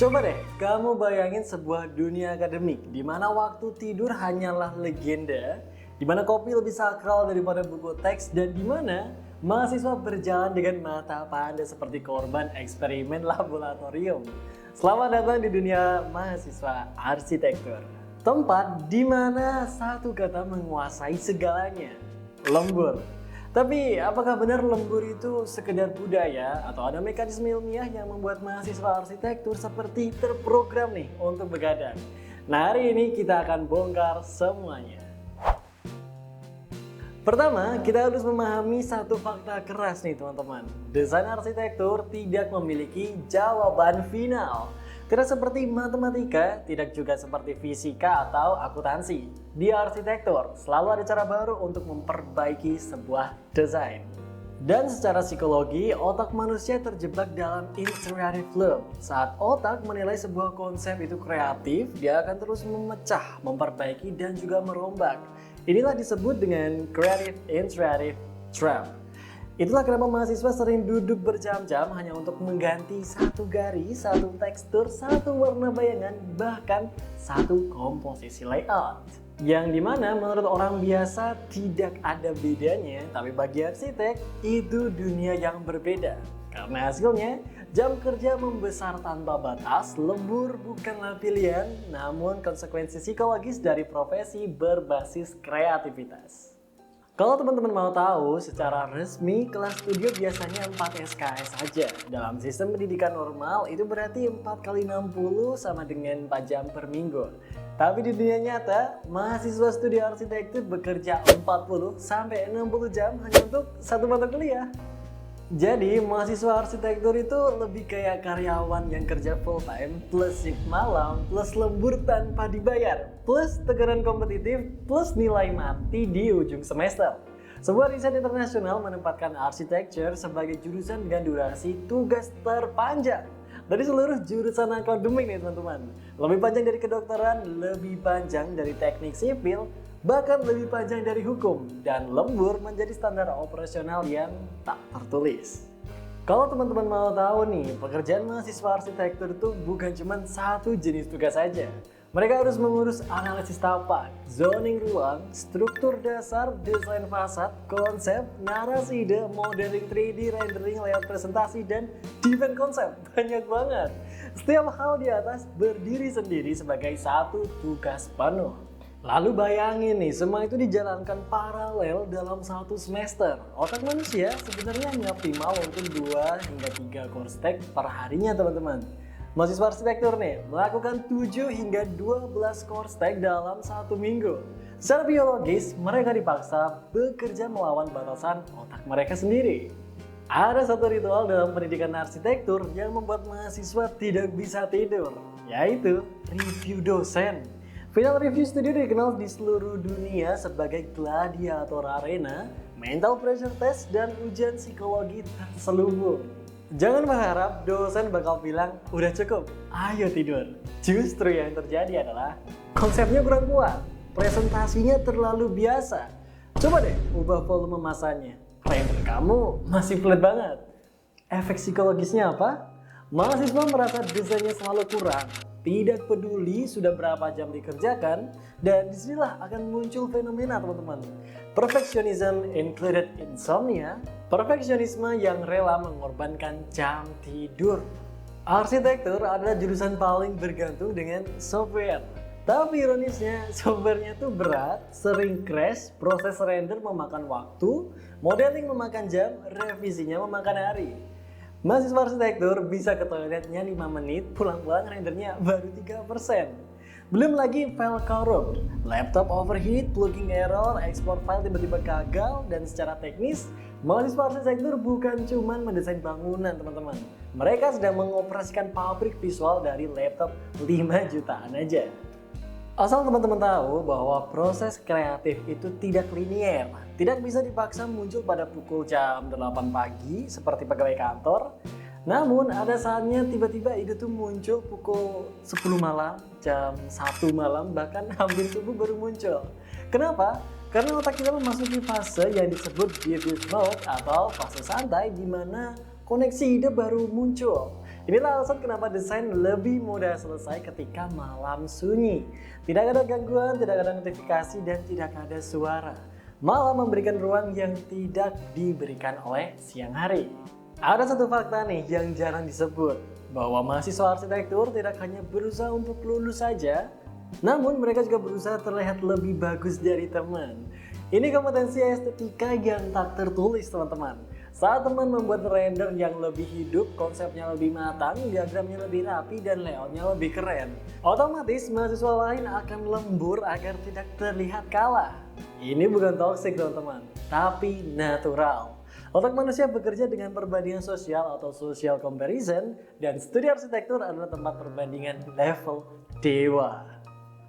Coba deh, kamu bayangin sebuah dunia akademik di mana waktu tidur hanyalah legenda, di mana kopi lebih sakral daripada buku teks, dan di mana mahasiswa berjalan dengan mata panda seperti korban eksperimen laboratorium. Selamat datang di dunia mahasiswa arsitektur. Tempat di mana satu kata menguasai segalanya, lembur. Tapi apakah benar lembur itu sekedar budaya atau ada mekanisme ilmiah yang membuat mahasiswa arsitektur seperti terprogram nih untuk begadang? Nah, hari ini kita akan bongkar semuanya. Pertama, kita harus memahami satu fakta keras nih teman-teman. Desain arsitektur tidak memiliki jawaban final. Tidak seperti matematika, tidak juga seperti fisika atau akuntansi. Di arsitektur, selalu ada cara baru untuk memperbaiki sebuah desain. Dan secara psikologi, otak manusia terjebak dalam iterative loop. Saat otak menilai sebuah konsep itu kreatif, dia akan terus memecah, memperbaiki, dan juga merombak. Inilah disebut dengan creative iterative trap. Itulah kenapa mahasiswa sering duduk berjam-jam hanya untuk mengganti satu garis, satu tekstur, satu warna bayangan, bahkan satu komposisi layout. Yang dimana menurut orang biasa tidak ada bedanya, tapi bagi arsitek itu dunia yang berbeda. Karena hasilnya, jam kerja membesar tanpa batas, lembur bukanlah pilihan, namun konsekuensi psikologis dari profesi berbasis kreativitas. Kalau teman-teman mau tahu, secara resmi kelas studio biasanya 4 SKS saja. Dalam sistem pendidikan normal itu berarti 4 kali 60 sama dengan 4 jam per minggu. Tapi di dunia nyata, mahasiswa studi arsitektur bekerja 40 sampai 60 jam hanya untuk satu mata kuliah. Jadi mahasiswa arsitektur itu lebih kayak karyawan yang kerja full time plus shift malam plus lembur tanpa dibayar plus tekanan kompetitif plus nilai mati di ujung semester. Sebuah riset internasional menempatkan arsitektur sebagai jurusan dengan durasi tugas terpanjang dari seluruh jurusan akademik nih teman-teman. Lebih panjang dari kedokteran, lebih panjang dari teknik sipil, bahkan lebih panjang dari hukum, dan lembur menjadi standar operasional yang tak tertulis. Kalau teman-teman mau tahu nih, pekerjaan mahasiswa arsitektur itu bukan cuma satu jenis tugas saja. Mereka harus mengurus analisis tapak, zoning ruang, struktur dasar, desain fasad, konsep, narasi ide, modeling 3D, rendering, layout presentasi, dan design konsep. Banyak banget. Setiap hal di atas berdiri sendiri sebagai satu tugas penuh. Lalu bayangin nih, semua itu dijalankan paralel dalam satu semester. Otak manusia sebenarnya hanya optimal untuk 2 hingga 3 course take per harinya teman-teman. Mahasiswa arsitektur nih, melakukan 7 hingga 12 course take dalam satu minggu. Secara biologis, mereka dipaksa bekerja melawan batasan otak mereka sendiri. Ada satu ritual dalam pendidikan arsitektur yang membuat mahasiswa tidak bisa tidur, yaitu review dosen. Final review studio dikenal di seluruh dunia sebagai gladiator arena, mental pressure test, dan ujian psikologi terselubung. Jangan berharap dosen bakal bilang, udah cukup, ayo tidur. Justru yang terjadi adalah konsepnya kurang kuat, presentasinya terlalu biasa. Coba deh ubah volume masanya, render kamu masih flat banget. Efek psikologisnya apa? Mahasiswa merasa desainnya selalu kurang, tidak peduli sudah berapa jam dikerjakan, dan disinilah akan muncul fenomena teman-teman. Perfectionism included insomnia, perfeksionisme yang rela mengorbankan jam tidur. Arsitektur adalah jurusan paling bergantung dengan software. Tapi ironisnya, softwarenya tuh berat, sering crash, proses render memakan waktu, modeling memakan jam, revisinya memakan hari. Mahasiswa arsitektur bisa ke toiletnya 5 menit, pulang-pulang rendernya baru 3%. Belum lagi file corrupt, laptop overheat, plugging error, ekspor file tiba-tiba gagal, dan secara teknis, mahasiswa arsitektur bukan cuma mendesain bangunan teman-teman. Mereka sedang mengoperasikan pabrik visual dari laptop 5 jutaan aja. Asal teman-teman tahu bahwa proses kreatif itu tidak linier, tidak bisa dipaksa muncul pada pukul jam 8 pagi seperti pegawai kantor. Namun ada saatnya tiba-tiba ide tuh muncul pukul 10 malam, jam 1 malam, bahkan hampir subuh baru muncul. Kenapa? Karena otak kita memasuki fase yang disebut diffuse mode atau fase santai di mana koneksi ide baru muncul. Inilah alasan kenapa desain lebih mudah selesai ketika malam sunyi. Tidak ada gangguan, tidak ada notifikasi, dan tidak ada suara. Malah memberikan ruang yang tidak diberikan oleh siang hari. Ada satu fakta nih yang jarang disebut, bahwa mahasiswa arsitektur tidak hanya berusaha untuk lulus saja, namun mereka juga berusaha terlihat lebih bagus dari teman. Ini kompetensi estetika yang tak tertulis, teman-teman. Saat teman membuat render yang lebih hidup, konsepnya lebih matang, diagramnya lebih rapi, dan layoutnya lebih keren, otomatis mahasiswa lain akan lembur agar tidak terlihat kalah. Ini bukan toxic, teman-teman, tapi natural. Otak manusia bekerja dengan perbandingan sosial atau social comparison, dan studi arsitektur adalah tempat perbandingan level dewa.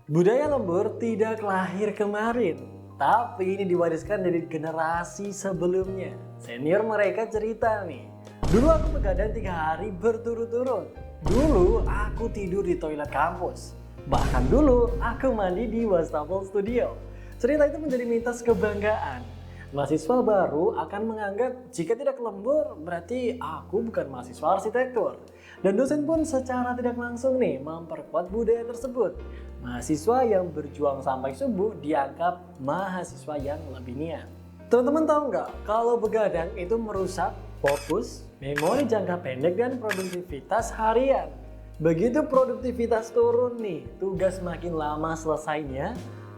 Budaya lembur tidak lahir kemarin, tapi ini diwariskan dari generasi sebelumnya. Senior mereka cerita nih, dulu aku begadang 3 hari berturut-turut. Dulu aku tidur di toilet kampus. Bahkan dulu aku mandi di wastafel studio. Cerita itu menjadi mitos kebanggaan. Mahasiswa baru akan menganggap jika tidak lembur berarti aku bukan mahasiswa arsitektur. Dan dosen pun secara tidak langsung nih memperkuat budaya tersebut. Mahasiswa yang berjuang sampai subuh dianggap mahasiswa yang lebih niat. Teman-teman tahu nggak kalau begadang itu merusak fokus, memori jangka pendek, dan produktivitas harian. Begitu produktivitas turun nih, tugas makin lama selesainya.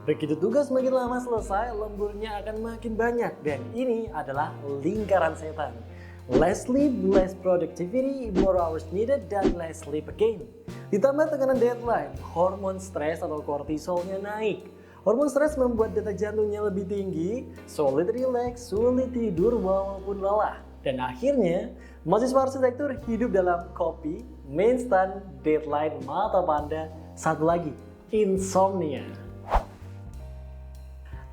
Begitu tugas makin lama selesai, lemburnya akan makin banyak, dan ini adalah lingkaran setan. Less sleep, less productivity, more hours needed, dan less sleep again. Ditambah tekanan deadline, hormon stres atau kortisolnya naik. Hormon stres membuat detak jantungnya lebih tinggi, sulit relax, sulit tidur walaupun lelah. Dan akhirnya, mahasiswa arsitektur hidup dalam kopi, mie instan, deadline, mata panda, satu lagi, insomnia.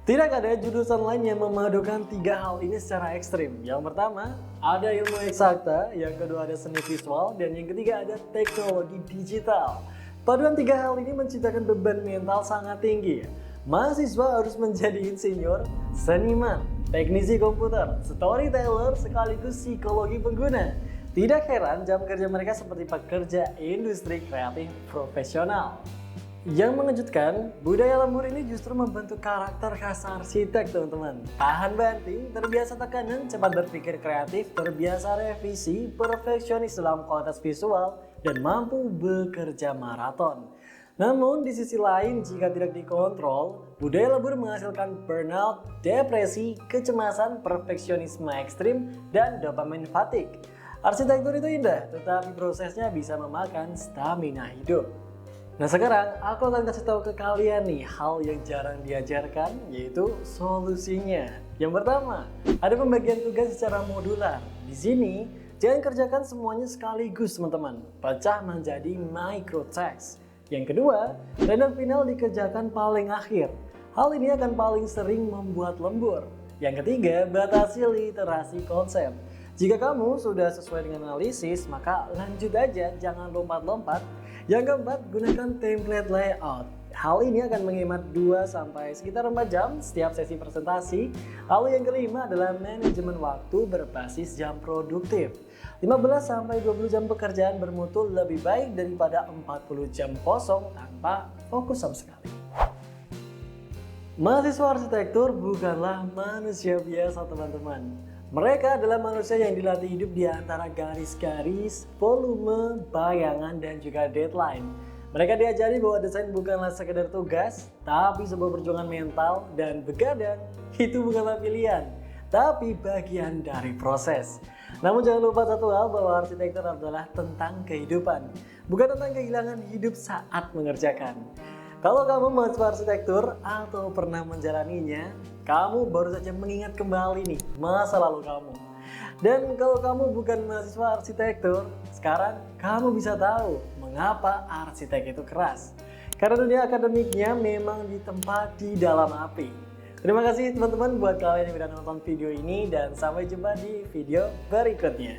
Tidak ada jurusan lain yang memadukan 3 hal ini secara ekstrim. Yang pertama, ada ilmu eksakta, yang kedua ada seni visual, dan yang ketiga ada teknologi digital. Paduan 3 hal ini menciptakan beban mental sangat tinggi. Mahasiswa harus menjadi insinyur, seniman, teknisi komputer, storyteller, sekaligus psikologi pengguna. Tidak heran jam kerja mereka seperti pekerja industri kreatif profesional. Yang mengejutkan, budaya lembur ini justru membentuk karakter khas arsitek, teman-teman. Tahan banting, terbiasa tekanan, cepat berpikir kreatif, terbiasa revisi, perfeksionis dalam kualitas visual, dan mampu bekerja maraton. Namun di sisi lain, jika tidak dikontrol, budaya lembur menghasilkan burnout, depresi, kecemasan, perfeksionisme ekstrim, dan dopamine fatigue. Arsitektur itu indah, tetapi prosesnya bisa memakan stamina hidup. Nah sekarang aku akan kasih tahu ke kalian nih hal yang jarang diajarkan, yaitu solusinya. Yang pertama, ada pembagian tugas secara modular. Di sini jangan kerjakan semuanya sekaligus, teman-teman. Pecah menjadi micro tasks. Yang kedua, render final dikerjakan paling akhir. Hal ini akan paling sering membuat lembur. Yang ketiga, batasi literasi konsep. Jika kamu sudah sesuai dengan analisis, maka lanjut aja, jangan lompat-lompat. Yang keempat, gunakan template layout. Hal ini akan menghemat 2 sampai sekitar 4 jam setiap sesi presentasi. Lalu yang kelima adalah manajemen waktu berbasis jam produktif. 15 sampai 20 jam pekerjaan bermutu lebih baik daripada 40 jam kosong tanpa fokus sama sekali. Mahasiswa arsitektur bukanlah manusia biasa, teman-teman. Mereka adalah manusia yang dilatih hidup di antara garis-garis, volume, bayangan, dan juga deadline. Mereka diajari bahwa desain bukanlah sekedar tugas, tapi sebuah perjuangan mental, dan begadang itu bukanlah pilihan, tapi bagian dari proses. Namun jangan lupa satu hal, bahwa arsitektur adalah tentang kehidupan, bukan tentang kehilangan hidup saat mengerjakan. Kalau kamu mahasiswa arsitektur atau pernah menjalaninya, kamu baru saja mengingat kembali nih masa lalu kamu. Dan kalau kamu bukan mahasiswa arsitektur, sekarang kamu bisa tahu mengapa arsitek itu keras. Karena dunia akademiknya memang ditempa di dalam api. Terima kasih teman-teman buat kalian yang sudah nonton video ini, dan sampai jumpa di video berikutnya.